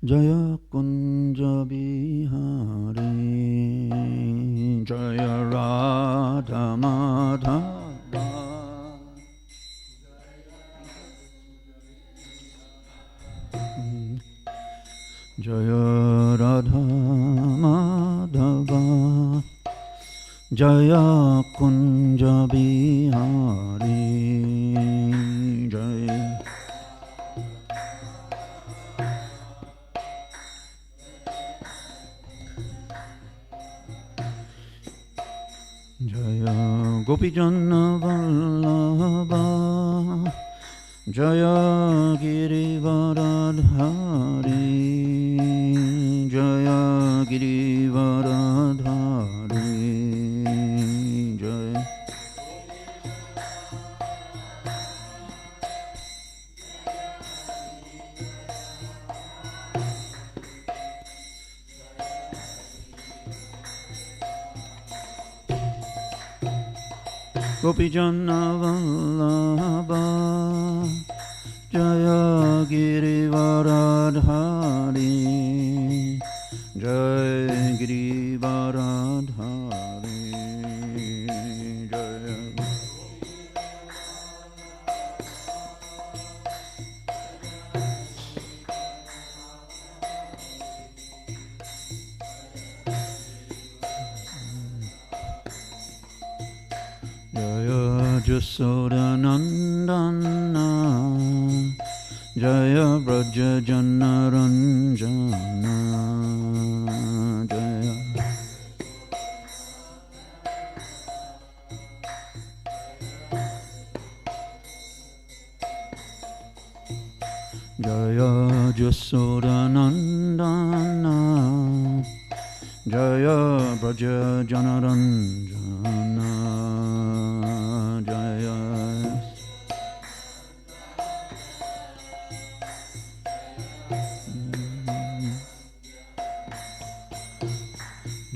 Jaya Kunja Bihari Jaya Radha Madhava Jaya Radha Madhava Jaya Kunja Bihari Jaya Jaya Gopijana Vallabha Jaya Girivaradhari Jaya Girivaradhari Jaya Gopijana Vallabha Jaya Girivaradhari Jaya Girivaradhari Jaya Jaya Jasodanandana Jaya Braja Janaranjana Jaya Jaya Jasodanandana Jaya Braja Janaranjana Jaya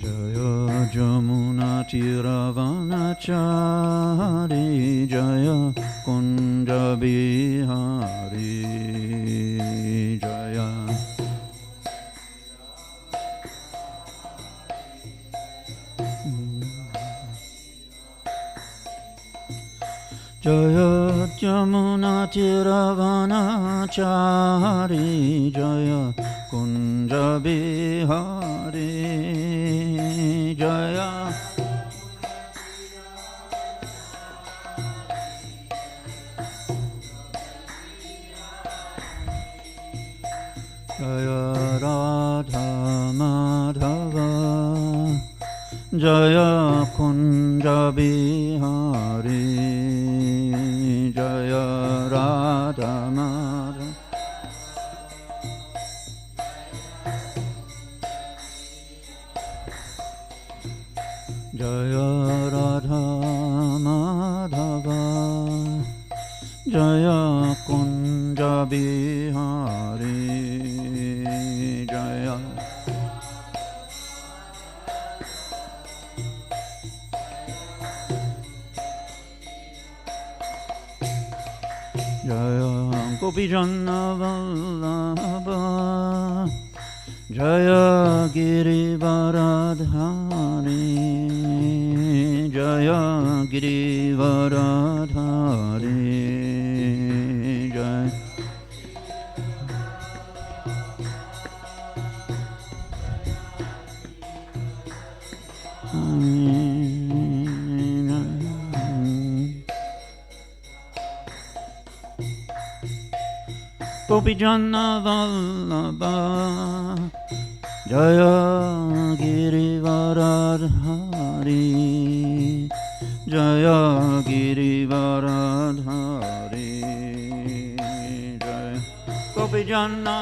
Jaya Jamuna Tiravanachari Jaya Kunja Bihari Jaya Jaya Jamuna Tiravanachari Jaya Kunja Bihari Jaya Jaya Radha Madhava Jaya Kunja Bihari Jaya Radha Madhava Jaya Radha Madhava Jaya Kunja Bihari Jaya Jaya Gopijana Vallabha Jaya Girivaradhari Jaya Girivaradhari Jaya Gopijana Vallabha Jaya Girivaradhari Jaya Girivaradhari Jaya Gopijana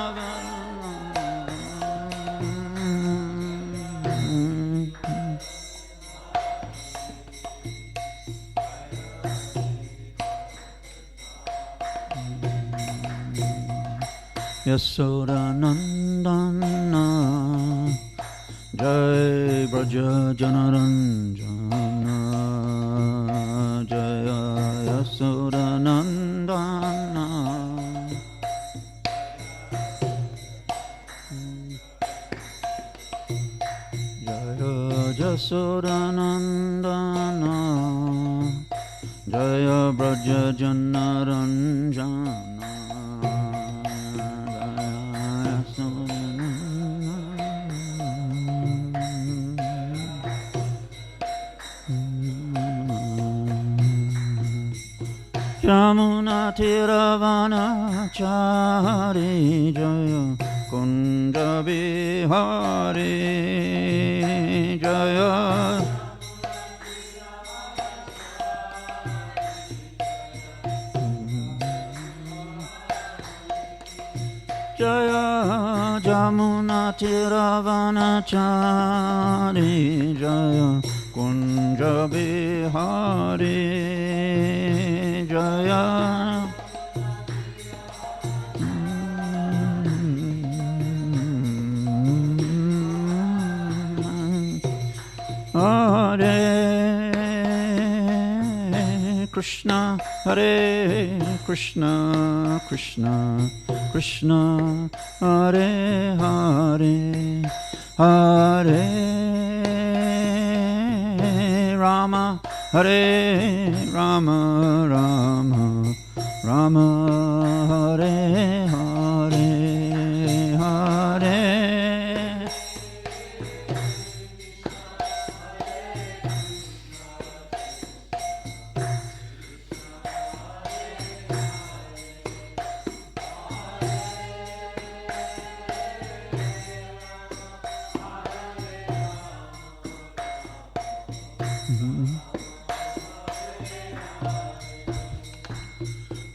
Yasodanandana Jai Braja Janaranjana Jaya Yasodanandana Yasodanandana Jaya Braja Janaranjana Yamuna Tiravana Chari Jaya Kunda Bihari Jaya Jaya Jamuna Tiravana Chari Jaya Kunja Bihari Jaya Hare Krishna Hare Krishna Krishna Krishna Hare Hare Hare Rama Hare Rama Rama Rama Hare Hare Hare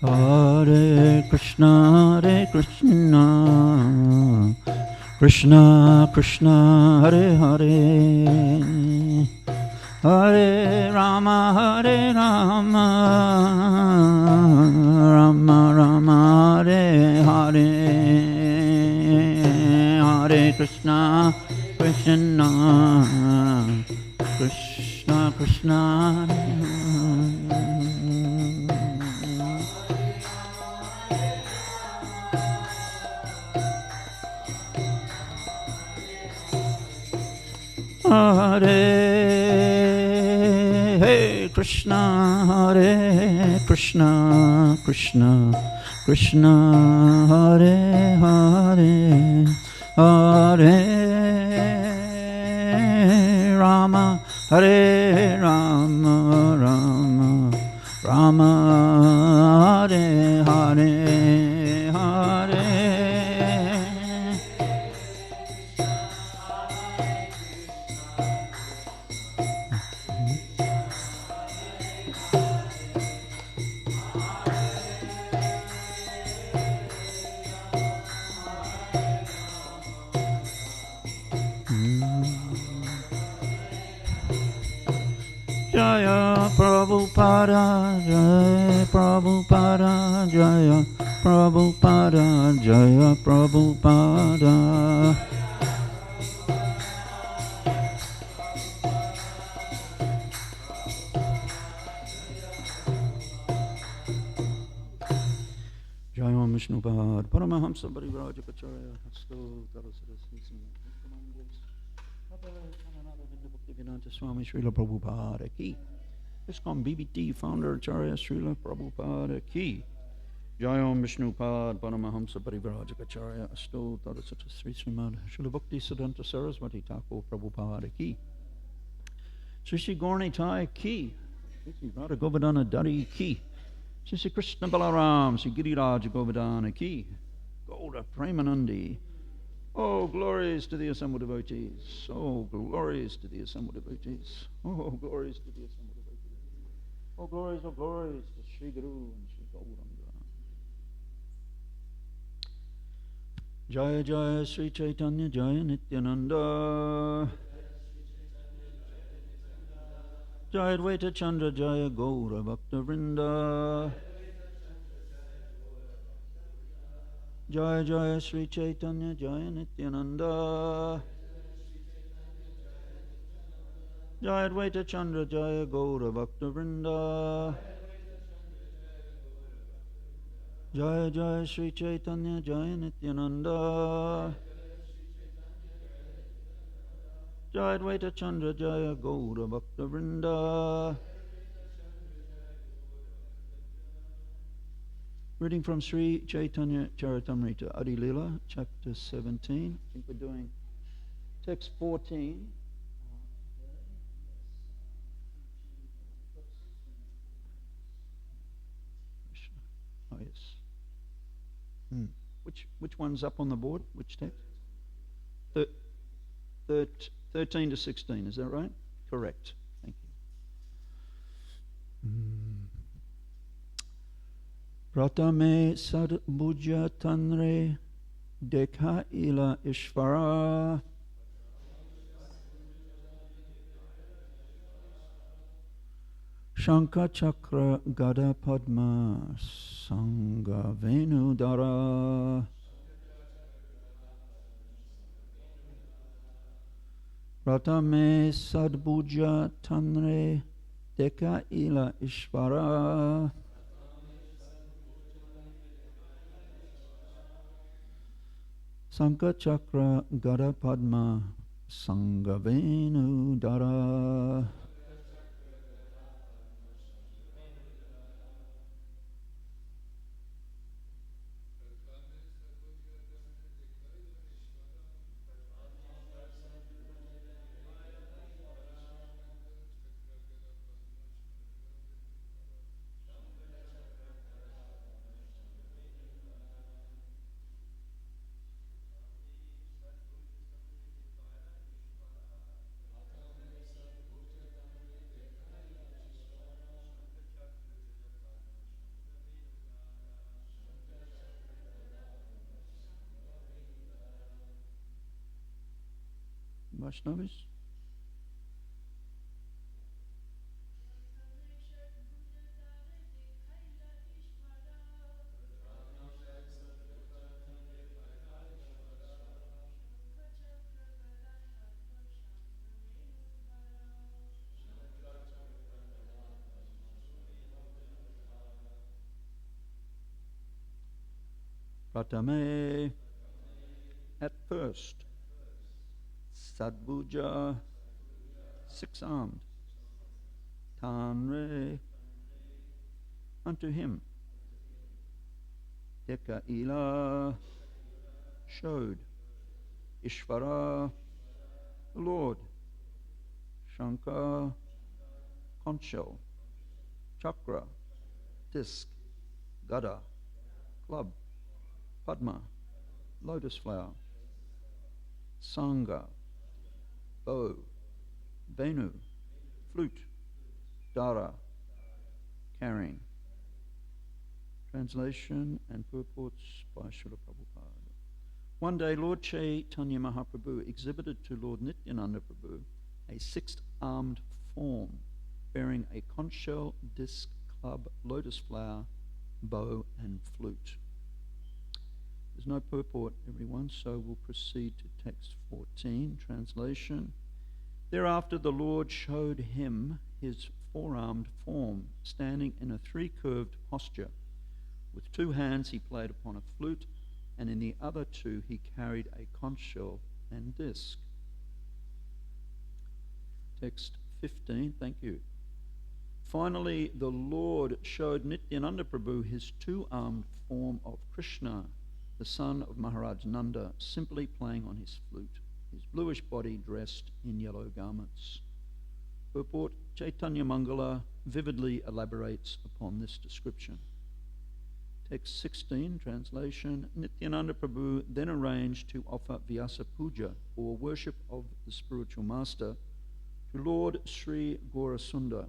Hare Krishna Krishna Krishna Hare Hare Hare Rama Hare Rama Rama Rama Hare Hare Hare Krishna Krishna Krishna Krishna Hare Krishna Hare Krishna Krishna Krishna Hare Hare Hare Rama Hare Rama Rama Rama Hare Hare Hare Jaya Prabhupada Jaya Prabhupada Jaya Prabhupada Jaya Prabhupada Jaya Om Vishnupad Paramahamsa Parivrajakacharya Hasto Tarasarasya Bhaktivedanta Swami Srila Prabhupada Ki. ISKCON BBT founder Acharya Srila Prabhupada Ki. Jai Om Vishnupad Paramahamsa Parivrajakacharya Asto Tarasata Sri Srimad Srila Bhakti Siddhanta Saraswati Thakur Prabhupada Ki. Sri Sri Gaurni Tai Ki. Sri Radha Govardhana Dari Ki. Sri Krishna Balaram Sri Giriraj Govardhana Ki. Golda Premanandi. Oh, glories to the assembled devotees. Oh, glories to the assembled devotees. Oh, glories to the assembled devotees. Oh, glories to Sri Guru and Sri Gauranga. Jaya Jaya Sri Chaitanya Jaya Nityananda. Jaya Advaita Chandra Jaya Gaura Bhakta Vrinda. Jaya Jaya Sri Chaitanya Jaya Nityananda. Jaya Advaita Chandra Jaya Gaura Bhakta Vrinda. Jaya Jaya Sri Chaitanya Jaya Nityananda. Jai Advaita Chandra Jaya Gaura Bhakta Vrinda. Reading from Sri Chaitanya Charitamrita, Adi Lila, chapter 17. I think we're doing text 14. Oh, yes. Which one's up on the board? Which text? 13 to 16, is that right? Correct. Thank you. Pratame sad bhuja tanre dekha ila ishvara Shankha chakra gada padma sangha venudara Pratame sadbhuja tanre deka ila ishvara Sankha chakra gada padma sangha venudara Vaishnavis? Pratame, at first, Sadbhuja, six-armed, Tanre, unto him, Deka Ila, showed, Ishvara, the Lord, Shankha, conch shell, Chakra, disc, Gada, club, Padma, lotus flower, Sangha, bow, Venu, flute, Dara, carrying. Translation and purports by Srila Prabhupada. One day, Lord Chaitanya Mahaprabhu exhibited to Lord Nityananda Prabhu a six-armed form bearing a conch shell, disc, club, lotus flower, bow, and flute. There's no purport, everyone, so we'll proceed to text 14, translation. Thereafter the Lord showed him his four-armed form, standing in a three-curved posture. With two hands he played upon a flute, and in the other two he carried a conch shell and disc. Text 15, thank you. Finally, the Lord showed Nityananda Prabhu his two-armed form of Krishna, the son of Maharaj Nanda, simply playing on his flute, his bluish body dressed in yellow garments. Purport, Chaitanya Mangala vividly elaborates upon this description. Text 16, translation. Nityananda Prabhu then arranged to offer Vyasa Puja, or worship of the spiritual master, to Lord Sri Gaurasundar.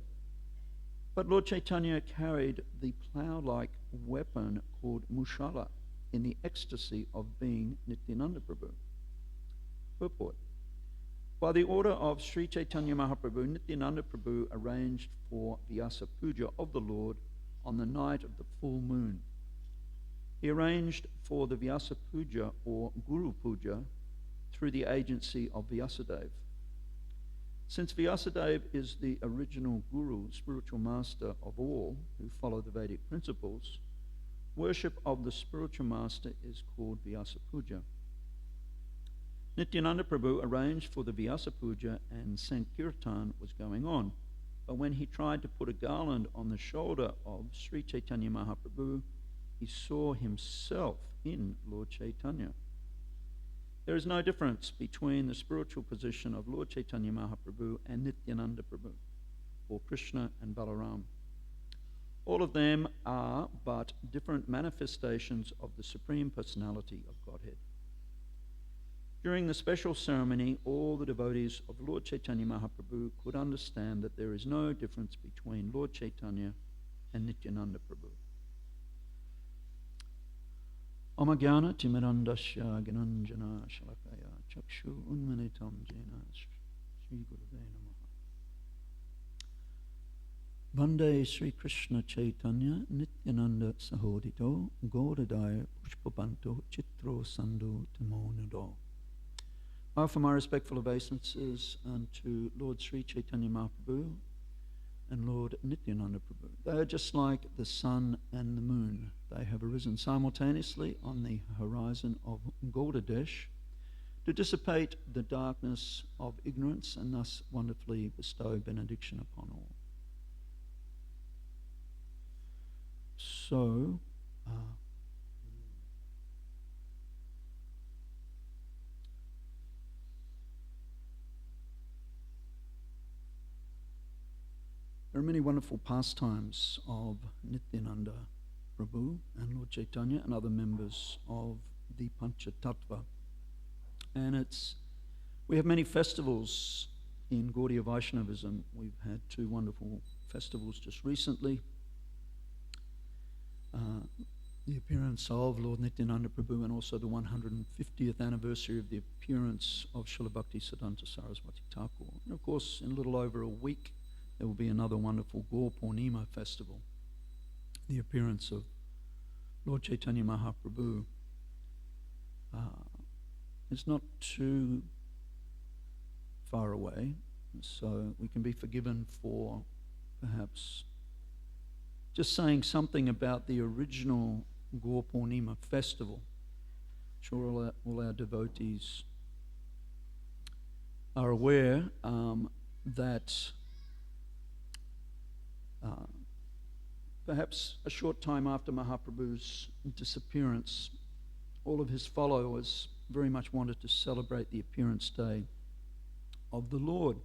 But Lord Chaitanya carried the plough-like weapon called Mushala, in the ecstasy of being Nityananda Prabhu. Purport. By the order of Sri Chaitanya Mahaprabhu, Nityananda Prabhu arranged for Vyasa Puja of the Lord on the night of the full moon. He arranged for the Vyasa Puja or Guru Puja through the agency of Vyasadeva. Since Vyasadeva is the original Guru, spiritual master of all who follow the Vedic principles, worship of the spiritual master is called Vyasa Puja. Nityananda Prabhu arranged for the Vyasa Puja and Sankirtan was going on. But when he tried to put a garland on the shoulder of Sri Chaitanya Mahaprabhu, he saw himself in Lord Chaitanya. There is no difference between the spiritual position of Lord Chaitanya Mahaprabhu and Nityananda Prabhu, or Krishna and Balaram. All of them are but different manifestations of the Supreme Personality of Godhead. During the special ceremony, all the devotees of Lord Chaitanya Mahaprabhu could understand that there is no difference between Lord Chaitanya and Nityananda Prabhu. Amagyana timirandasya gnanjana shalakaya chakshu unmanitam jena Sri Guruve Namaha. Vande Sri Krishna Chaitanya Nityananda Sahodito Gaudadaya Pushpapanto Chitro Sandhu Tamonudo. I offer my respectful obeisances unto Lord Sri Chaitanya Mahaprabhu and Lord Nityananda Prabhu. They are just like the sun and the moon. They have arisen simultaneously on the horizon of Gaudadesh to dissipate the darkness of ignorance and thus wonderfully bestow benediction upon all. So, there are many wonderful pastimes of Nityananda Prabhu and Lord Chaitanya and other members of the Panchatattva. And we have many festivals in Gaudiya Vaishnavism. We've had 2 wonderful festivals just recently. The appearance of Lord Nityananda Prabhu and also the 150th anniversary of the appearance of Srila Bhaktisiddhanta Saraswati Thakur. And of course, in a little over a week, there will be another wonderful Gaur Purnima festival, the appearance of Lord Chaitanya Mahaprabhu. It's not too far away, so we can be forgiven for perhaps just saying something about the original Gaur Purnima festival. I'm sure all our devotees are aware that perhaps a short time after Mahaprabhu's disappearance, all of his followers very much wanted to celebrate the appearance day of the Lord.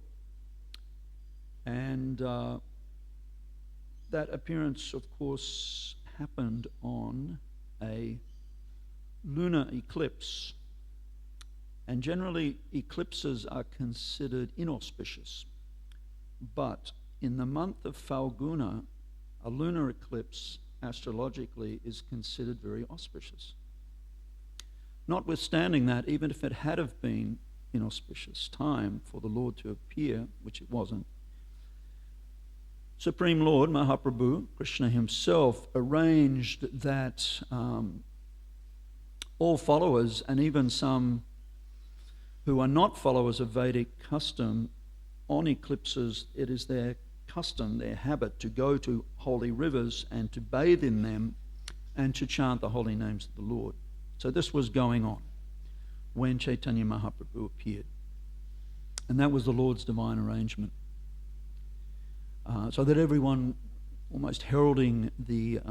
And that appearance, of course, happened on a lunar eclipse. And generally, eclipses are considered inauspicious. But in the month of Falguna, a lunar eclipse astrologically is considered very auspicious. Notwithstanding that, even if it had have been inauspicious time for the Lord to appear, which it wasn't, Supreme Lord Mahaprabhu, Krishna himself, arranged that all followers, and even some who are not followers of Vedic custom, on eclipses, it is their custom, their habit, to go to holy rivers and to bathe in them and to chant the holy names of the Lord. So this was going on when Chaitanya Mahaprabhu appeared. And that was the Lord's divine arrangement. So that everyone, almost heralding the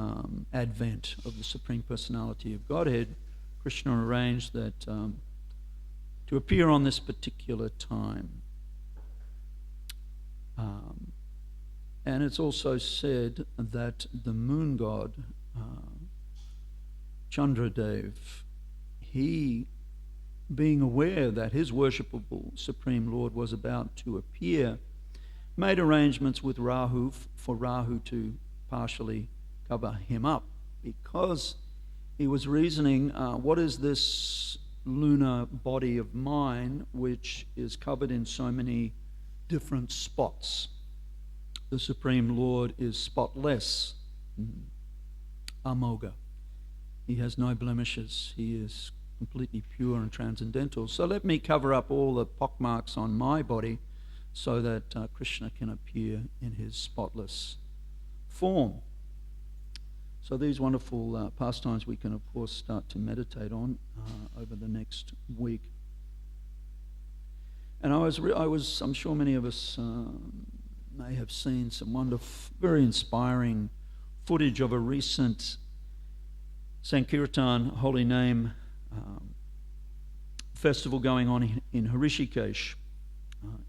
advent of the Supreme Personality of Godhead, Krishna arranged that to appear on this particular time. And it's also said that the moon god, Chandradev, he, being aware that his worshipable Supreme Lord was about to appear, made arrangements with Rahu for Rahu to partially cover him up, because he was reasoning, what is this lunar body of mine which is covered in so many different spots? The Supreme Lord is spotless, amoga. He has no blemishes. He is completely pure and transcendental. So let me cover up all the pockmarks on my body so that Krishna can appear in his spotless form. So these wonderful pastimes we can, of course, start to meditate on over the next week. And I'm sure many of us may have seen some wonderful, very inspiring footage of a recent Sankirtan, Holy Name festival going on in Hrishikesh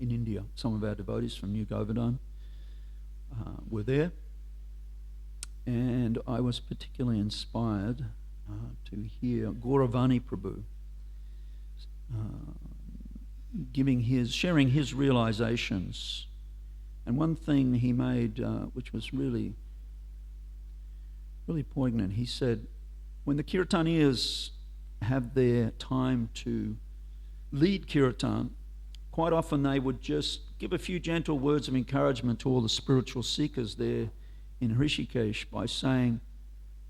in India. Some of our devotees from New Govardhan were there. And I was particularly inspired to hear Gauravani Prabhu sharing his realizations. And one thing he made, which was really, really poignant, he said, when the Kirtanias have their time to lead Kirtan, quite often they would just give a few gentle words of encouragement to all the spiritual seekers there in Hrishikesh by saying,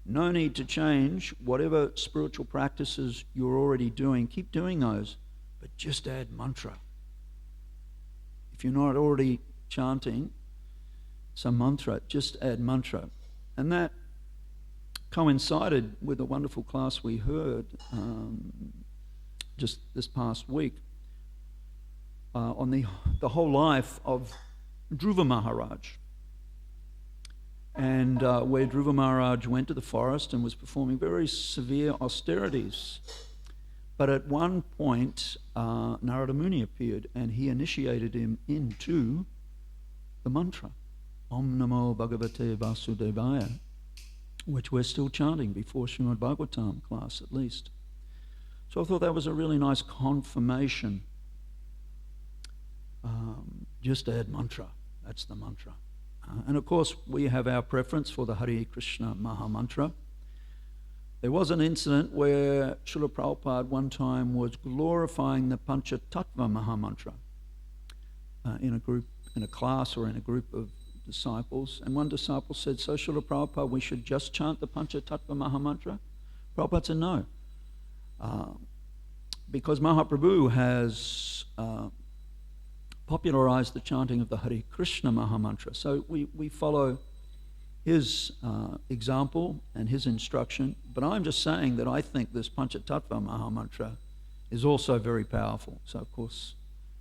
no need to change whatever spiritual practices you're already doing. Keep doing those, but just add mantra. If you're not already chanting some mantra, just add mantra. And that coincided with a wonderful class we heard just this past week on the whole life of Dhruva Maharaj. And where Dhruva Maharaj went to the forest and was performing very severe austerities. But at one point, Narada Muni appeared and he initiated him into the mantra, Om Namo Bhagavate Vasudevaya, which we're still chanting before Srimad Bhagavatam class at least. So I thought that was a really nice confirmation. Just add mantra, that's the mantra. And of course, we have our preference for the Hare Krishna Maha Mantra. There was an incident where Srila Prabhupada one time was glorifying the Panchatattva Maha Mantra in a class or in a group of disciples. And one disciple said, so Srila Prabhupada, we should just chant the Panchatattva Maha Mantra? Prabhupada said no. Because Mahaprabhu has popularized the chanting of the Hare Krishna Maha Mantra. So we follow his example and his instruction. But I'm just saying that I think this Panchatattva Maha Mantra is also very powerful. So of course,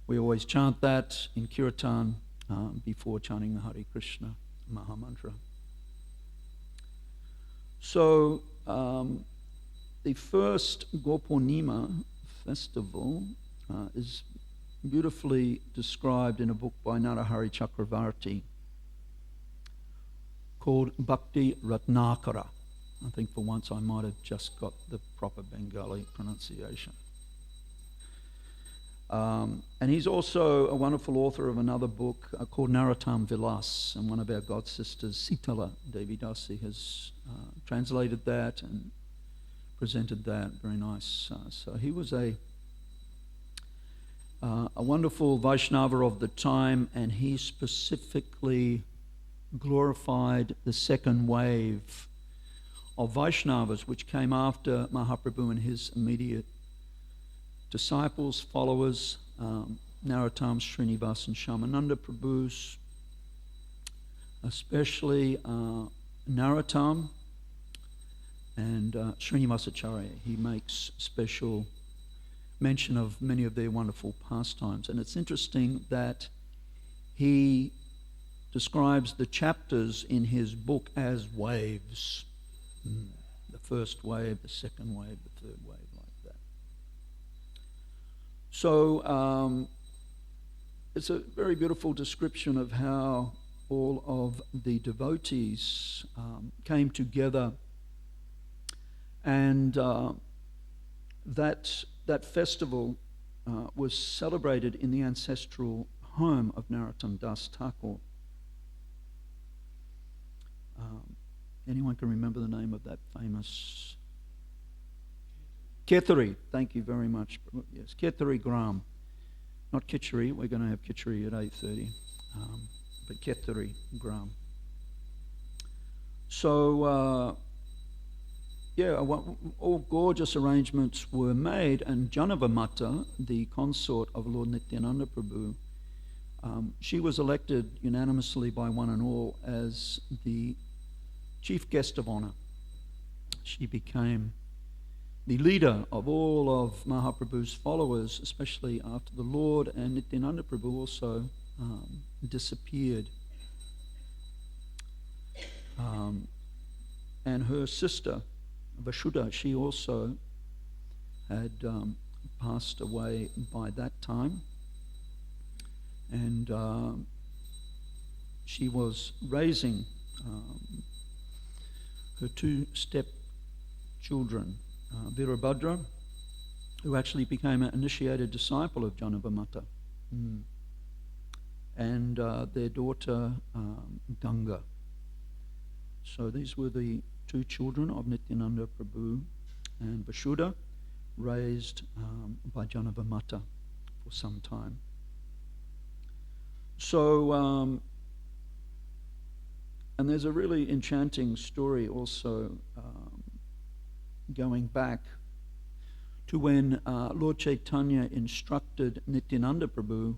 we always chant that in Kirtan before chanting the Hare Krishna Maha Mantra. So the first Gopurnima festival is beautifully described in a book by Narahari Chakravarti called Bhakti Ratnakara. I think for once I might have just got the proper Bengali pronunciation. And he's also a wonderful author of another book called Narottam Vilas, and one of our god sisters, Sitala Devi Dasi, has translated that and presented that. Very nice. So he was a wonderful Vaishnava of the time, and he specifically glorified the second wave of Vaishnavas which came after Mahaprabhu and his immediate disciples, followers, Narottam, Srinivas and Shamananda Prabhus, especially Narottam and Srinivasacharya. He makes special mention of many of their wonderful pastimes. And it's interesting that he describes the chapters in his book as waves. The first wave, the second wave, the third wave, like that. So it's a very beautiful description of how all of the devotees came together, and that festival was celebrated in the ancestral home of Narottam Das Thakur. Anyone can remember the name of that famous Kethari? Thank you very much. Yes, Kethari Gram. Not Kitchery. We're going to have Kitchery at 8:30. But Kethari Gram. So, all gorgeous arrangements were made, and Janava Mata, the consort of Lord Nityananda Prabhu, she was elected unanimously by one and all as the chief guest of honor. She became the leader of all of Mahaprabhu's followers, especially after the Lord and Nityananda Prabhu also disappeared. And her sister, Vasudha, she also had passed away by that time. And she was raising her two step-children, Virabhadra, who actually became an initiated disciple of Janavamata, and their daughter, Ganga. So these were the two children of Nityananda Prabhu and Vasudha, raised by Janavamata for some time. So, and there's a really enchanting story also going back to when Lord Chaitanya instructed Nityananda Prabhu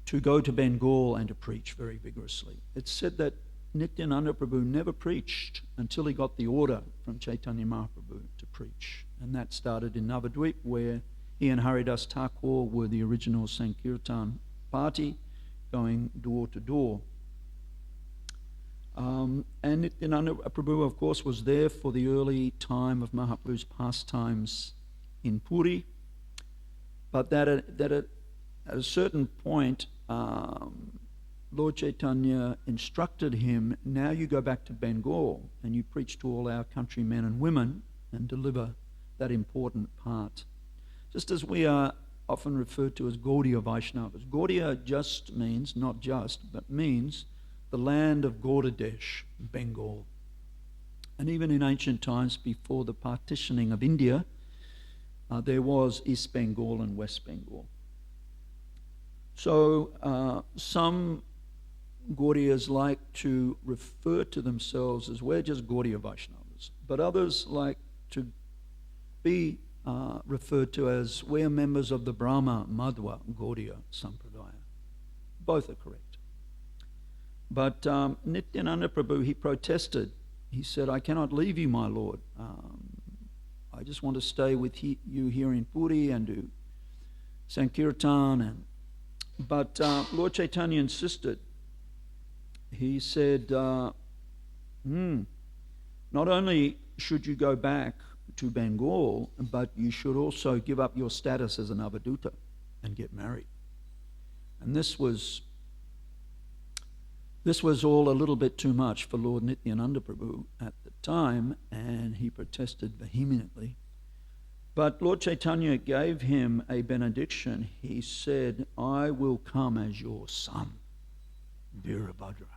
to go to Bengal and to preach very vigorously. It's said that Nityananda Prabhu never preached until he got the order from Chaitanya Mahaprabhu to preach. And that started in Navadvip, where he and Haridas Thakur were the original Sankirtan party, going door to door. And Nityananda Prabhu, of course, was there for the early time of Mahaprabhu's pastimes in Puri. But that at a certain point, Lord Chaitanya instructed him, now you go back to Bengal and you preach to all our countrymen and women and deliver that important part. Just as we are often referred to as Gaudiya Vaishnavas. Gaudiya just means, not just, but means the land of Gaudadesh, Bengal. And even in ancient times, before the partitioning of India, there was East Bengal and West Bengal. So some Gaudiyas like to refer to themselves as we're just Gaudiya Vaishnavas, but others like to be referred to as we're members of the Brahma Madhva Gaudiya Sampradaya. Both are correct. But Nityananda Prabhu, he protested. He said, I cannot leave you, my Lord. I just want to stay with you here in Puri and do Sankirtan. But Lord Chaitanya insisted. He said, not only should you go back to Bengal, but you should also give up your status as an Avaduta and get married. And this was all a little bit too much for Lord Nityananda Prabhu at the time, and he protested vehemently. But Lord Chaitanya gave him a benediction. He said, I will come as your son, Virabhadra.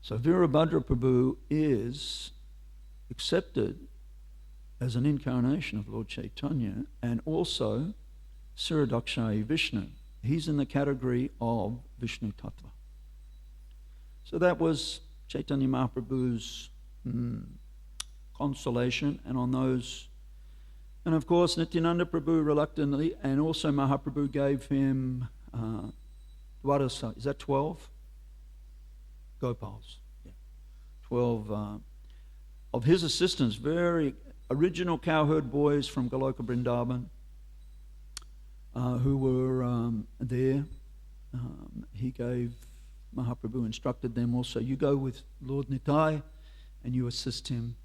So Virabhadra Prabhu is accepted as an incarnation of Lord Chaitanya, and also Siradokshayi Vishnu. He's in the category of Vishnu Tattva. So that was Chaitanya Mahaprabhu's consolation, and on those, and of course Nityananda Prabhu reluctantly, and also Mahaprabhu gave him Dwadasa, is that 12? Gopals, yeah. 12 of his assistants, very original cowherd boys from Goloka Vrindavan, who were there. He gave Mahaprabhu, instructed them also, you go with Lord Nitai and you assist him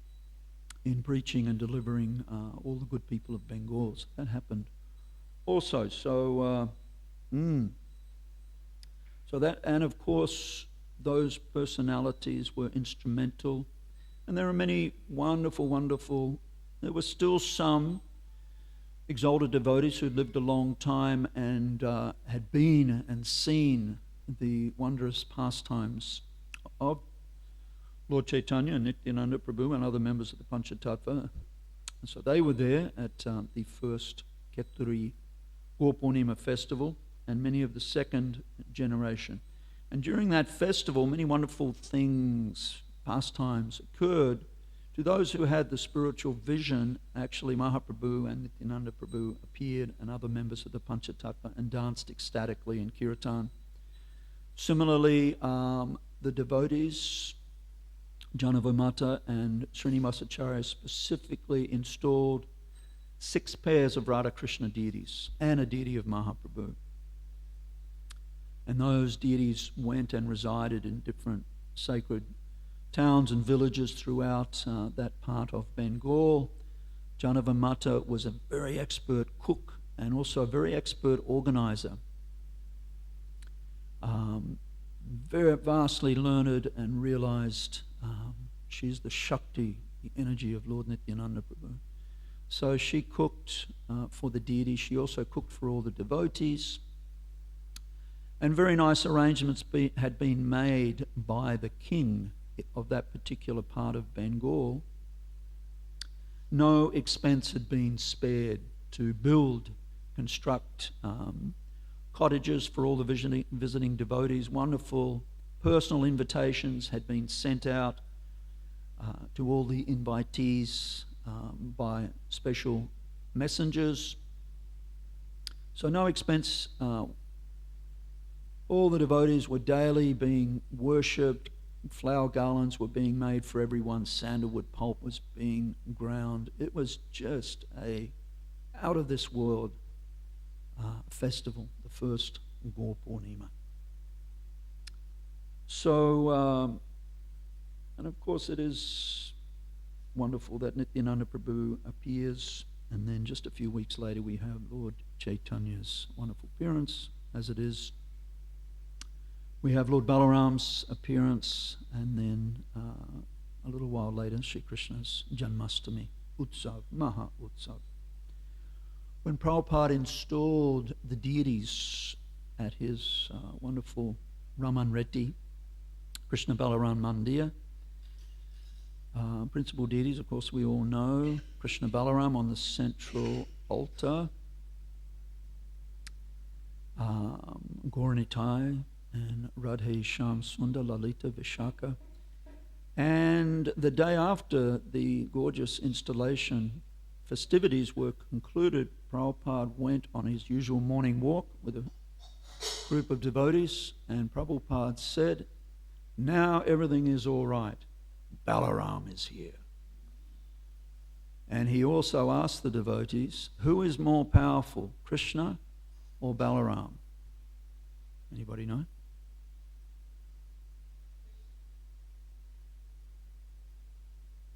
in preaching and delivering all the good people of Bengal. So that happened also. So that, and of course, those personalities were instrumental. And there are many wonderful, there were still some exalted devotees who lived a long time and had been and seen the wondrous pastimes of Lord Chaitanya and Nityananda Prabhu and other members of the Panchatattva. And so they were there at the first Keturi Gaur-Purnima festival and many of the second generation. And during that festival, many wonderful things, pastimes occurred to those who had the spiritual vision. Actually, Mahaprabhu and Nityananda Prabhu appeared and other members of the Panchatattva and danced ecstatically in Kirtan. Similarly, the devotees Janavamata and Srinivasacharya specifically installed 6 pairs of Radha Krishna deities and a deity of Mahaprabhu. And those deities went and resided in different sacred towns and villages throughout that part of Bengal. Janavamata was a very expert cook and also a very expert organizer. Very vastly learned and realized she's the Shakti, the energy of Lord Nityananda Prabhu. So she cooked for the deity. She also cooked for all the devotees. And very nice arrangements had been made by the king of that particular part of Bengal. No expense had been spared to build, construct cottages for all the visiting devotees. Wonderful personal invitations had been sent out to all the invitees by special messengers. So no expense. All the devotees were daily being worshipped. Flower garlands were being made for everyone. Sandalwood pulp was being ground. It was just a out of this world festival, the first Gaur Purnima. So, and of course it is wonderful that Nityananda Prabhu appears, and then just a few weeks later we have Lord Chaitanya's wonderful appearance, as it is. We have Lord Balaram's appearance, and then a little while later, Sri Krishna's Janmastami Utsav, Maha Utsav. When Prabhupada installed the deities at his wonderful Raman Reddy, Krishna Balaram Mandir, principal deities, of course, we all know. Krishna Balaram on the central altar, Gauranitai, and Radhe Shyam Sundar Lalita Vishaka. And the day after the gorgeous installation festivities were concluded, Prabhupada went on his usual morning walk with a group of devotees, and Prabhupada said, "Now everything is all right. Balaram is here." And he also asked the devotees, who is more powerful, Krishna or Balaram? Anybody know?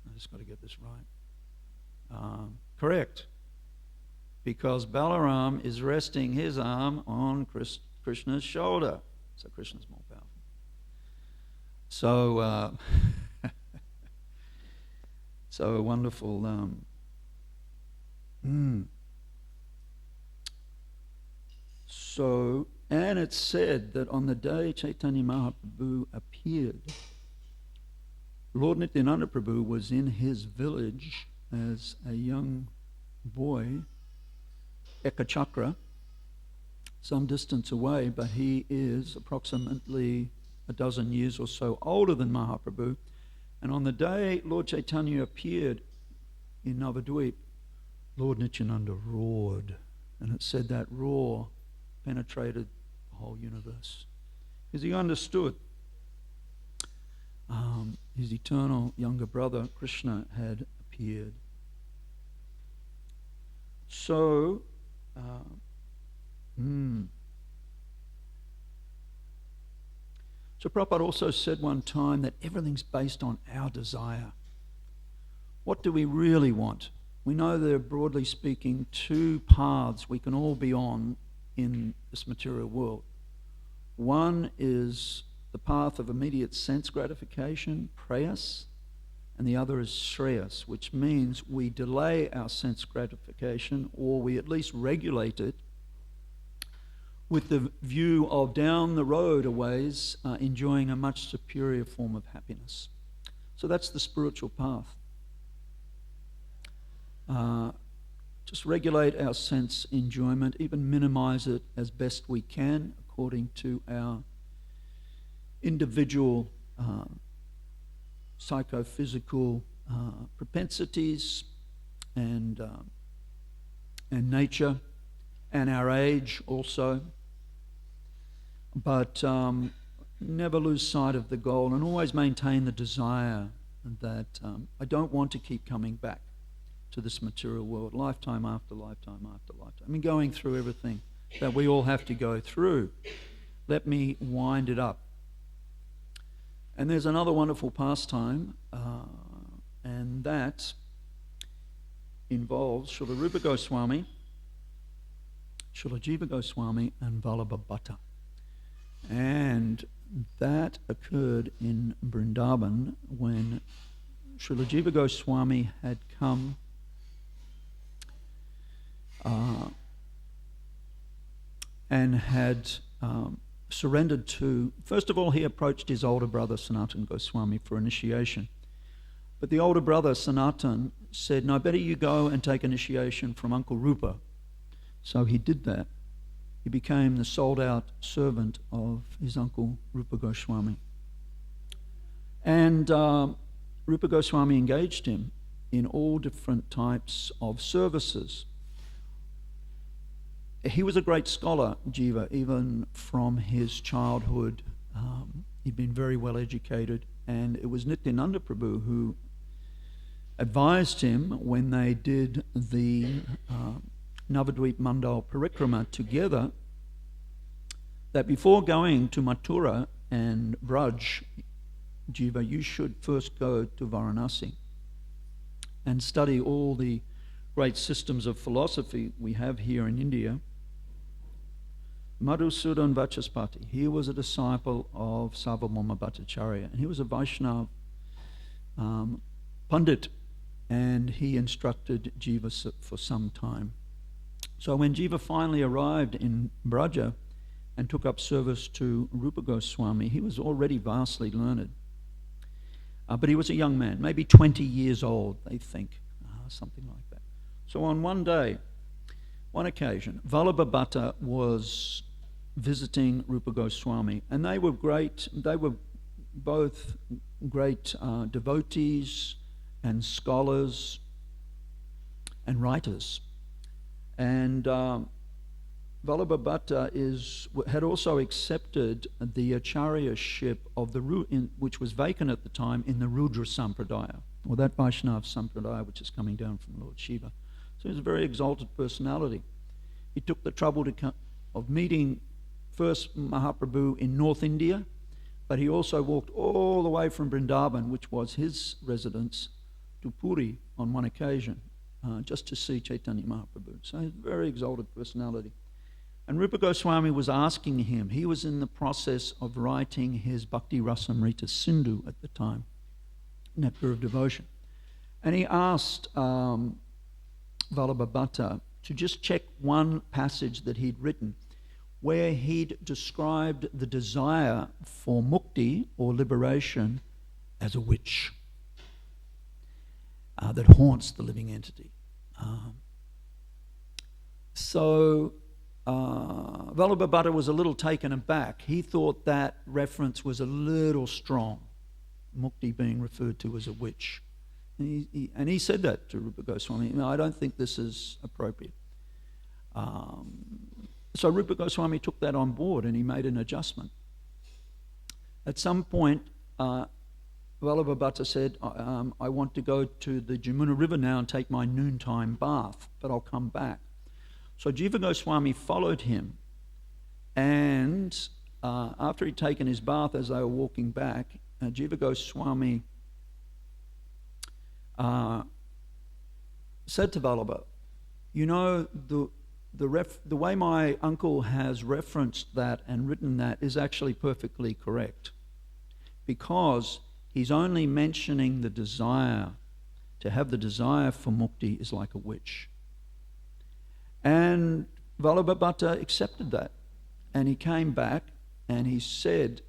I just got to get this right. Correct. Because Balaram is resting his arm on Krishna's shoulder. So Krishna's more powerful. So, so wonderful. So, and it's said that on the day Chaitanya Mahaprabhu appeared, Lord Nityananda Prabhu was in his village as a young boy, Ekachakra, some distance away, but he is approximately a dozen years or so older than Mahaprabhu. And on the day Lord Chaitanya appeared in Navadvip, Lord Nityananda roared. And it said that roar penetrated the whole universe. Because he understood his eternal younger brother, Krishna, had appeared. So, So Prabhupada also said one time that everything's based on our desire. What do we really want? We know there are, broadly speaking, 2 paths we can all be on in this material world. One is the path of immediate sense gratification, prayas, and the other is shreyas, which means we delay our sense gratification, or we at least regulate it with the view of down the road a ways enjoying a much superior form of happiness. So that's the spiritual path. Just regulate our sense enjoyment, even minimize it as best we can according to our individual psychophysical propensities and nature, and our age also. But never lose sight of the goal, and always maintain the desire that I don't want to keep coming back to this material world, lifetime after lifetime after lifetime. I mean, going through everything that we all have to go through. Let me wind it up. And there's another wonderful pastime, and that involves Srila Rupa Goswami, Srila Jiva Goswami, and Vallabhabhata. And that occurred in Vrindavan when Srila Jiva Goswami had come and had surrendered to, first of all, he approached his older brother Sanatan Goswami for initiation. But the older brother Sanatan said, no, better you go and take initiation from Uncle Rupa. So he did that. He became the sold-out servant of his uncle Rupa Goswami. And Rupa Goswami engaged him in all different types of services. He was a great scholar, Jiva, even from his childhood. He'd been very well educated, and it was Nityananda Prabhu who advised him when they did the Navadvip Mandal Parikrama together that before going to Mathura and Braj, Jiva, you should first go to Varanasi and study all the great systems of philosophy we have here in India. Madhusudan Vachaspati, he was a disciple of Sarvabhauma Bhattacharya, and he was a Vaishnava Pandit, and he instructed Jiva for some time. So when Jiva finally arrived in Braja and took up service to Rupa Goswami, he was already vastly learned. But he was a young man, maybe 20 years old, they think, something like that. So on one occasion, Vallabhabhata was visiting Rupa Goswami, and they were both great devotees and scholars and writers. And Vallabhabhata had also accepted the acharyaship of which was vacant at the time in the Rudra Sampradaya, or that Vaishnava Sampradaya which is coming down from Lord Shiva. So he was a very exalted personality. He took the trouble of meeting first Mahaprabhu in North India, but he also walked all the way from Vrindavan, which was his residence, to Puri on one occasion, just to see Chaitanya Mahaprabhu. So he's a very exalted personality. And Rupa Goswami was asking him, he was in the process of writing his Bhakti Rasamrita Sindhu at the time, Nectar of Devotion. And he asked Vallabhabhata to just check one passage that he'd written where he'd described the desire for mukti, or liberation, as a witch that haunts the living entity. So Vallabhabhata was a little taken aback. He thought that reference was a little strong, mukti being referred to as a witch. And he said that to Rupa Goswami. No, I don't think this is appropriate. So Rupa Goswami took that on board and he made an adjustment. At some point, Vallabhabhata said, I want to go to the Jamuna River now and take my noontime bath, but I'll come back. So Jiva Goswami followed him, and after he'd taken his bath, as they were walking back, Jiva Goswami said to Vallabha, you know, the way my uncle has referenced that and written that is actually perfectly correct, because he's only mentioning the desire. To have the desire for mukti is like a witch. And Vallabhabhata accepted that, and he came back and he said,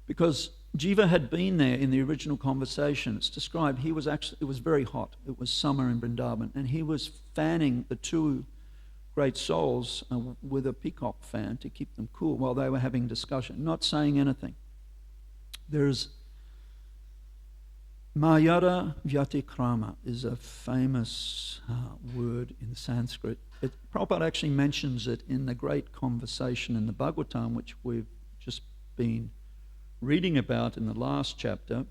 because Jiva had been there in the original conversation, it's described, it was very hot. It was summer in Vrindavan, and he was fanning the two great souls with a peacock fan to keep them cool while they were having discussion, not saying anything. There's Mayada Vyatikrama is a famous word in Sanskrit. Prabhupada actually mentions it in the great conversation in the Bhagavatam, which we've just been reading about in the last chapter.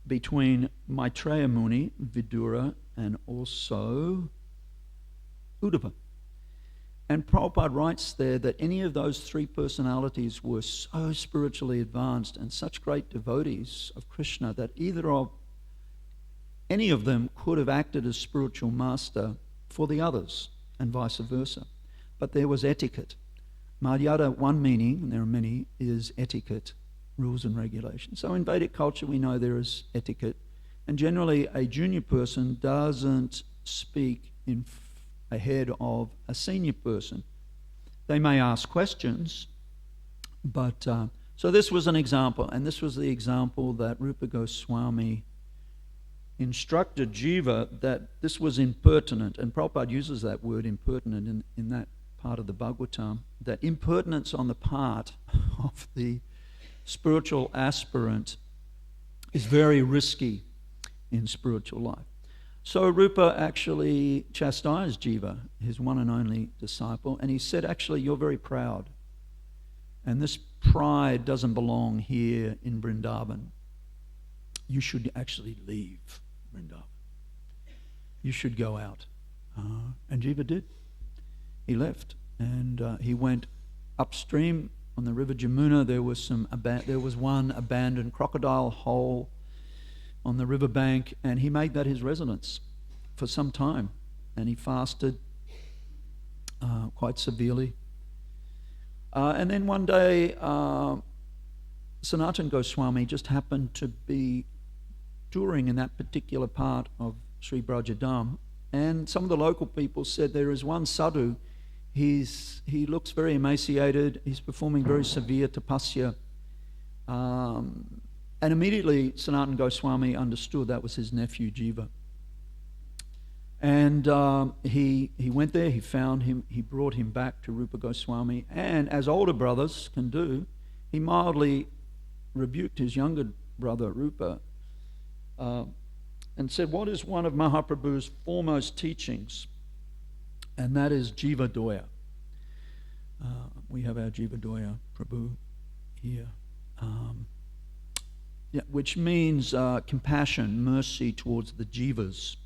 between Maitreya Muni, Vidura, and also Uddhava. And Prabhupada writes there that any of those three personalities were so spiritually advanced and such great devotees of Krishna that any of them could have acted as spiritual master for the others, and vice versa. But there was etiquette. Madhyada, one meaning, and there are many, is etiquette, rules and regulations. So in Vedic culture we know there is etiquette, and generally a junior person doesn't speak ahead of a senior person. They may ask questions, but so this was an example, and this was the example that Rupa Goswami instructed Jiva that this was impertinent, and Prabhupada uses that word impertinent in that part of the Bhagavatam, that impertinence on the part of the spiritual aspirant is very risky in spiritual life. So Rupa actually chastised Jiva, his one and only disciple, and he said, actually, you're very proud, and this pride doesn't belong here in Vrindavan. You should actually leave Vrindavan. You should go out. And Jiva did. He left, and he went upstream on the river Jamuna. There was one abandoned crocodile hole on the riverbank, and he made that his residence for some time, and he fasted quite severely. And then one day, Sanatana Goswami just happened to be touring in that particular part of Sri Brajadam, and some of the local people said there is one sadhu. He looks very emaciated. He's performing very severe tapasya. And immediately Sanatana Goswami understood that was his nephew Jiva. And he went there, he found him, he brought him back to Rupa Goswami, and as older brothers can do, he mildly rebuked his younger brother Rupa and said, what is one of Mahaprabhu's foremost teachings? And that is Jiva Doya. We have our Jiva Doya Prabhu here. Which means compassion, mercy towards the jivas.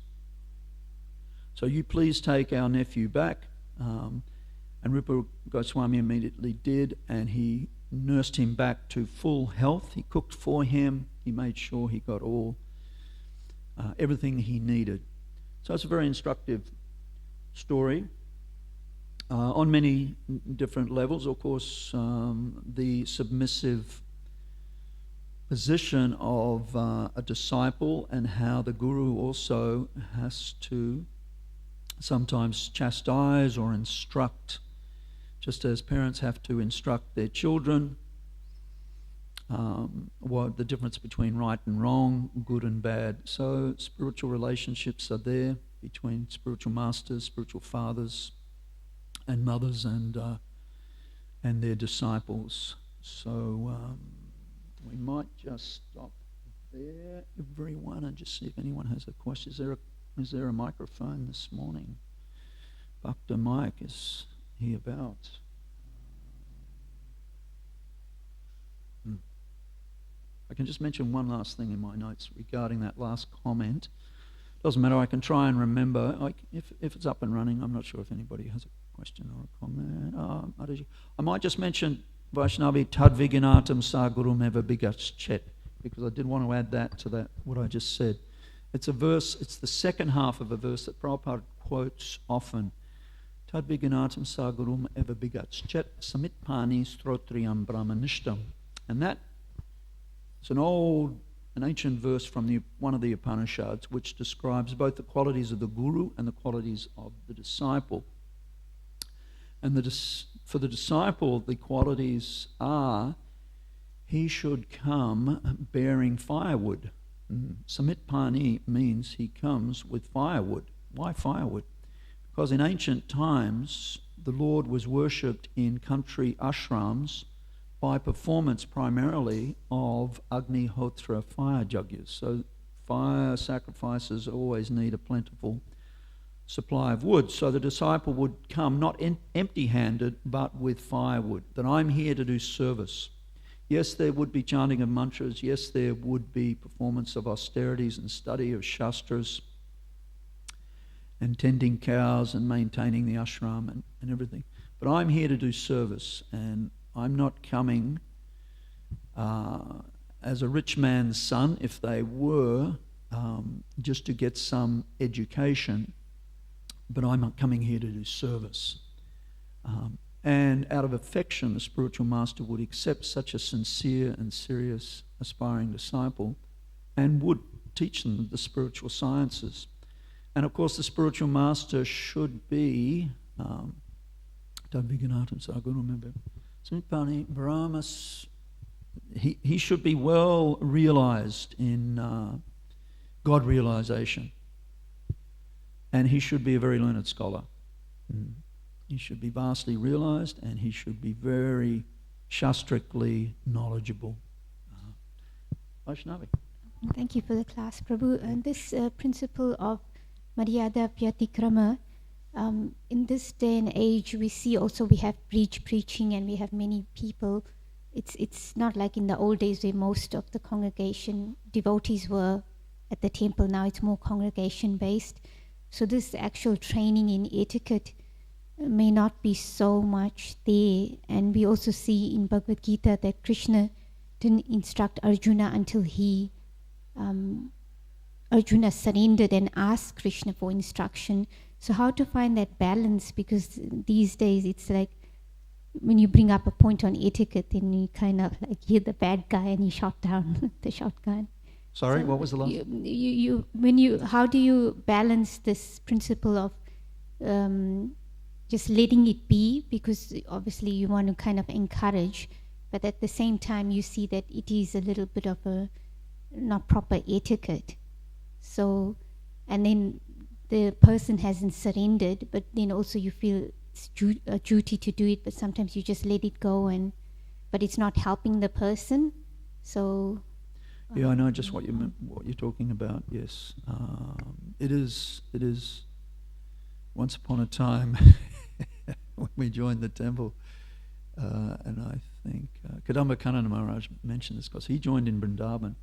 So you please take our nephew back. And Rupa Goswami immediately did, and he nursed him back to full health. He cooked for him. He made sure he got everything he needed. So it's a very instructive story on many different levels. Of course, the submissive position of a disciple, and how the guru also has to sometimes chastise or instruct, just as parents have to instruct their children, what the difference between right and wrong, good and bad. So spiritual relationships are there between spiritual masters, spiritual fathers and mothers, and their disciples. So we might just stop there, everyone, and just see if anyone has a question. Is there a microphone this morning? Bhakta Mike, is he about? I can just mention one last thing in my notes regarding that last comment. Doesn't matter, I can try and remember. If it's up and running, I'm not sure if anybody has a question or a comment. I might just mention Vaishnavi Tadviganatam Sa Gurum Eva Bigaschet, because I did want to add that to that, what I just said. It's a verse, it's the second half of a verse that Prabhupada quotes often. Tadviganatam Sa Gurum Eva Bigaschet Samitpani Strotriyam Brahmanishtam. And that is an ancient verse from one of the Upanishads, which describes both the qualities of the guru and the qualities of the disciple. And for the disciple, the qualities are, he should come bearing firewood. Samitpani means he comes with firewood. Why firewood? Because in ancient times, the Lord was worshipped in country ashrams by performance primarily of Agnihotra fire yagyas. So fire sacrifices always need a plentiful supply of wood. So the disciple would come not empty-handed, but with firewood, that I'm here to do service. Yes, there would be chanting of mantras. Yes, there would be performance of austerities and study of shastras and tending cows and maintaining the ashram and everything. But I'm here to do service, and I'm not coming as a rich man's son, if they were, just to get some education, but I'm coming here to do service. And out of affection, the spiritual master would accept such a sincere and serious aspiring disciple and would teach them the spiritual sciences. And of course, the spiritual master should be, he should be well realized in God realization. And he should be a very learned scholar. He should be vastly realized, and he should be very shastrically knowledgeable. Vaishnavi. Thank you for the class, Prabhu. And this principle of Maryada Pyatikrama, in this day and age, we see also we have preaching and we have many people. It's not like in the old days where most of the congregation devotees were at the temple. Now it's more congregation-based. So this actual training in etiquette may not be so much there. And we also see in Bhagavad Gita that Krishna didn't instruct Arjuna until Arjuna surrendered and asked Krishna for instruction. So how to find that balance? Because these days it's like when you bring up a point on etiquette, then you kind of like you're the bad guy and you shot down the shotgun. Sorry, So what was the last? How do you balance this principle of just letting it be, because obviously you want to kind of encourage, but at the same time you see that it is a little bit of a not proper etiquette. So, and then the person hasn't surrendered, but then also you feel it's a duty to do it, but sometimes you just let it go, but it's not helping the person. So. Yeah, I know just what you're talking about. Yes, it is. Once upon a time, when we joined the temple, and I think Kadamba Kanana Maharaj mentioned this because he joined in Vrindavan,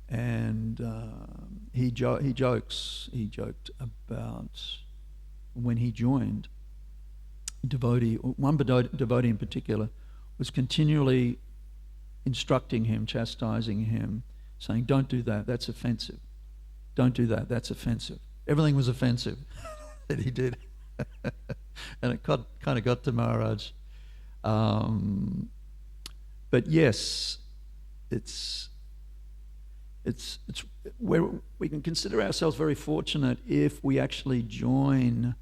and he joked about when he joined. One devotee in particular was continually instructing him, chastising him, saying, "Don't do that, that's offensive. Don't do that, that's offensive." Everything was offensive that he did. And it kind of got to Maharaj. But yes, it's where we can consider ourselves very fortunate if we actually join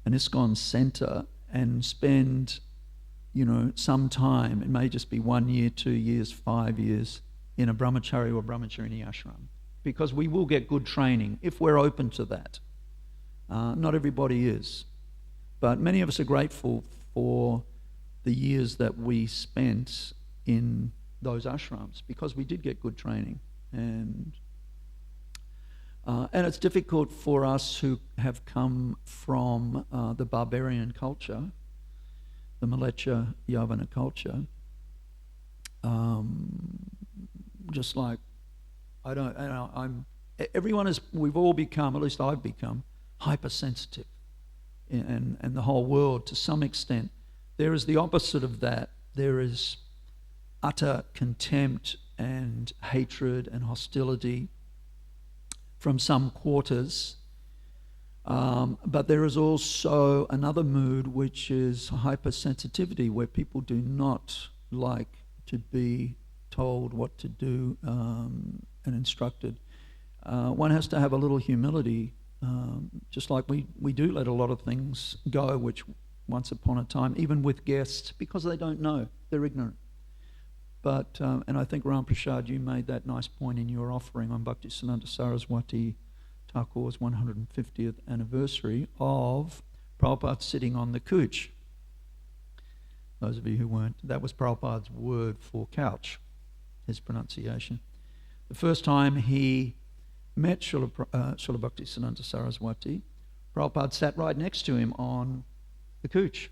an ISKCON center and spend some time, it may just be 1 year, 2 years, 5 years, in a brahmachari or brahmacharini ashram, because we will get good training if we're open to that. Not everybody is, but many of us are grateful for the years that we spent in those ashrams because we did get good training, and it's difficult for us who have come from the barbarian culture, the Mleccha Yavana culture, just like we've all become, at least I've become, hypersensitive, and the whole world to some extent. There is the opposite of that. There is utter contempt and hatred and hostility from some quarters. But there is also another mood, which is hypersensitivity, where people do not like to be told what to do and instructed. One has to have a little humility, just like we do let a lot of things go, which once upon a time, even with guests, because they don't know, they're ignorant. But, and I think Ram Prasad, you made that nice point in your offering on Bhaktisiddhanta Saraswati Thakur's 150th anniversary of Prabhupada sitting on the couch. Those of you who weren't, that was Prabhupada's word for couch, his pronunciation. The first time he met Srila Bhaktisiddhanta Saraswati, Prabhupada sat right next to him on the couch.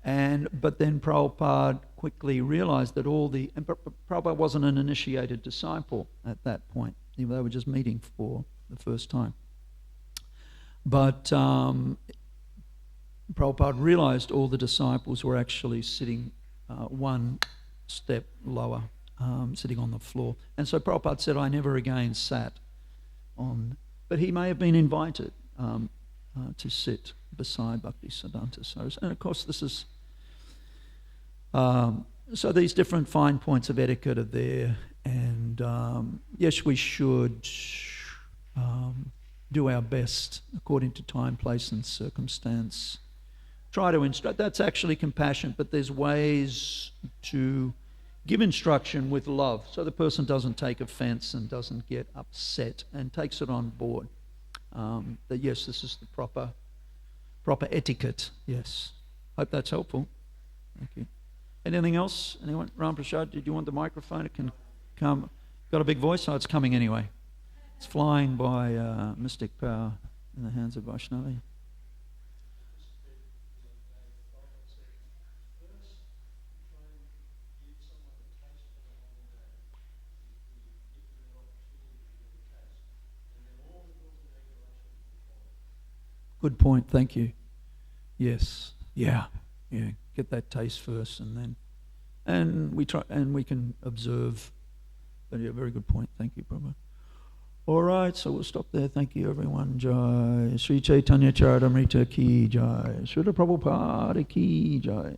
But then Prabhupada quickly realized that and Prabhupada wasn't an initiated disciple at that point. They were just meeting for the first time. But Prabhupada realized all the disciples were actually sitting one step lower, sitting on the floor. And so Prabhupada said, I never again sat on, but he may have been invited to sit beside Bhaktisiddhanta Saraswati. And of course this is, so these different fine points of etiquette are there. And yes, we should do our best according to time, place and circumstance. Try to instruct. That's actually compassion, but there's ways to give instruction with love so the person doesn't take offense and doesn't get upset and takes it on board. That yes, this is the proper etiquette. Yes. Hope that's helpful. Thank you. Anything else? Anyone? Ram Prasad, did you want the microphone? It can come. Got a big voice? Oh, it's coming anyway. It's flying by mystic power in the hands of Vaishnavi. Good point, thank you. Yes, yeah. Get that taste first, and we can observe. But yeah, very good point. Thank you, Prabhupada. All right, so we'll stop there. Thank you, everyone. Jai Sri Chaitanya Charitamrita ki jai. Srila Prabhupada ki jai.